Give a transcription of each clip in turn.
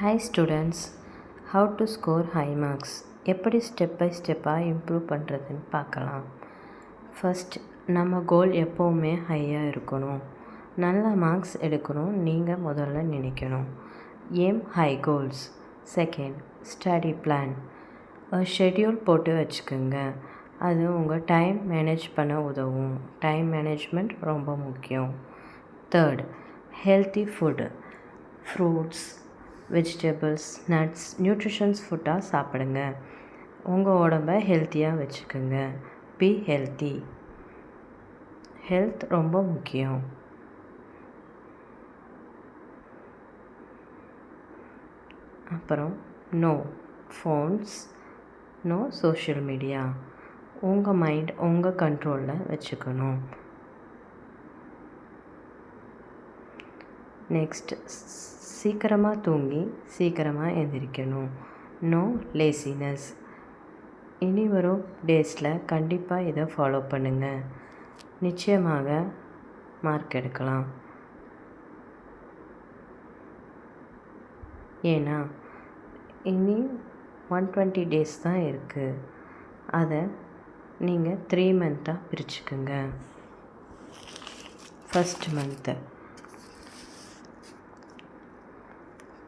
Hi students, how to score high marks? எப்படி step by ஸ்டெப்பாக improve பண்ணுறதுன்னு பார்க்கலாம். ஃபஸ்ட் நம்ம கோல் எப்போவுமே ஹையாக இருக்கணும். நல்ல மார்க்ஸ் எடுக்கணும் நீங்கள் முதல்ல நினைக்கணும். Aim high goals. Second, study plan. Schedule போட்டு வச்சுக்கோங்க. அது உங்கள் டைம் மேனேஜ் பண்ண உதவும். டைம் மேனேஜ்மெண்ட் ரொம்ப முக்கியம். Third, healthy food. Fruits, vegetables, nuts, nutritions ஃபுட்டாக சாப்பிடுங்க. உங்கள் உடம்ப ஹெல்த்தியாக வச்சுக்கோங்க. Be healthy. ஹெல்த் ரொம்ப முக்கியம். அப்புறம் no phones, no social media. உங்கள் மைண்ட் உங்கள் கண்ட்ரோலில் வச்சுக்கணும். நெக்ஸ்ட், சீக்கிரமாக தூங்கி சீக்கிரமாக எழுந்திரிக்கணும். No laziness. இனி வரும் டேஸில் கண்டிப்பாக இதை ஃபாலோ பண்ணுங்கள். நிச்சயமாக மார்க் எடுக்கலாம். ஏன்னா இனி 120 டேஸ் தான் இருக்குது. அதை நீங்கள் 3 மந்த்தாக பிரிச்சுக்குங்க. First month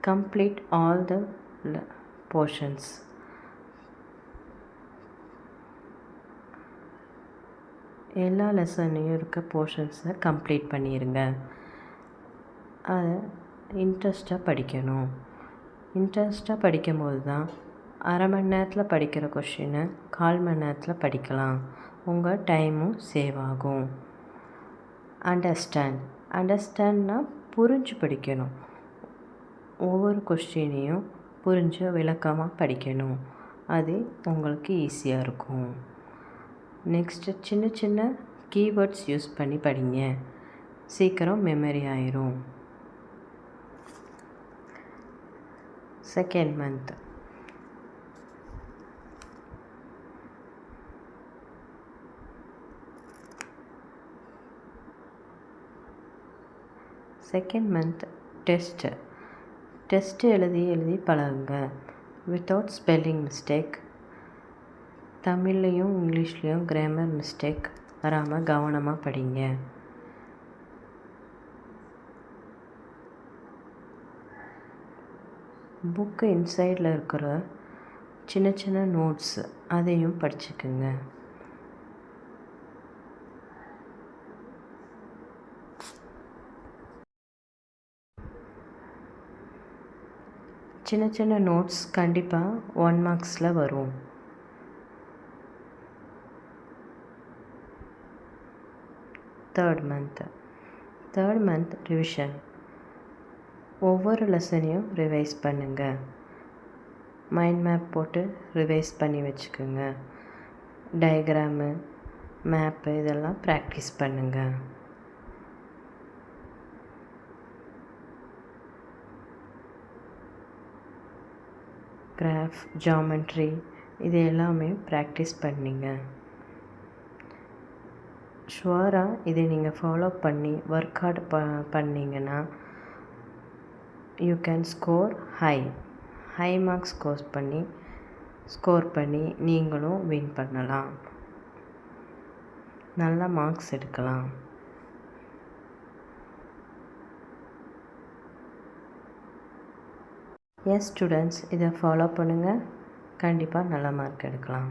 complete all the portions. எல்லா லெசன்லையும் இருக்க போர்ஷன்ஸை கம்ப்ளீட் பண்ணிடுங்க. அதை இன்ட்ரெஸ்ட்டாக படிக்கணும். இன்ட்ரெஸ்ட்டாக படிக்கும்போது தான் அரை மணி நேரத்தில் படிக்கிற கொஷினை 1/4 மணி நேரத்தில் படிக்கலாம். உங்கள் டைமும் சேவ் ஆகும். அண்டர்ஸ்டாண்ட்னா புரிஞ்சு படிக்கணும். ஒவ்வொரு கொஸ்டினையும் புரிஞ்சு விளக்கமாக படிக்கணும். அது உங்களுக்கு ஈஸியாக இருக்கும். நெக்ஸ்ட்டு சின்ன சின்ன கீவேர்ட்ஸ் யூஸ் பண்ணி படிங்க. சீக்கிரம் மெமரி ஆயிரும். செகண்ட் மந்த் டெஸ்ட்டு எழுதி பழகுங்க. Without spelling mistake. தமிழ்லேயும் இங்கிலீஷ்லேயும் கிராமர் மிஸ்டேக் வராமல் கவனமாக படிங்க. புக்கு இன்சைடில் இருக்கிற சின்ன சின்ன நோட்ஸ் அதையும் படிச்சுக்குங்க. சின்ன சின்ன நோட்ஸ் கண்டிப்பாக 1 மார்க்ஸில் வரும். Third month revision. ஒவ்வொரு லெசனையும் ரிவைஸ் பண்ணுங்கள். மைண்ட் மேப் போட்டு ரிவைஸ் பண்ணி வச்சுக்கோங்க. டயக்ராமு, மேப்பு இதெல்லாம் ப்ராக்டிஸ் பண்ணுங்கள். கிராஃப், ஜாமெட்ரி இது எல்லாமே ப்ராக்டிஸ் பண்ணிங்க. ஷுவராக இதை நீங்கள் ஃபாலோ பண்ணி ஒர்க் ஹார்ட் பண்ணிங்கன்னா you can score high marks score பண்ணி நீங்களும் வின் பண்ணலாம். நல்ல மார்க்ஸ் எடுக்கலாம். எஸ் ஸ்டூடெண்ட்ஸ், இதை ஃபாலோ பண்ணுங்கள். கண்டிப்பாக நல்ல மார்க் எடுக்கலாம்.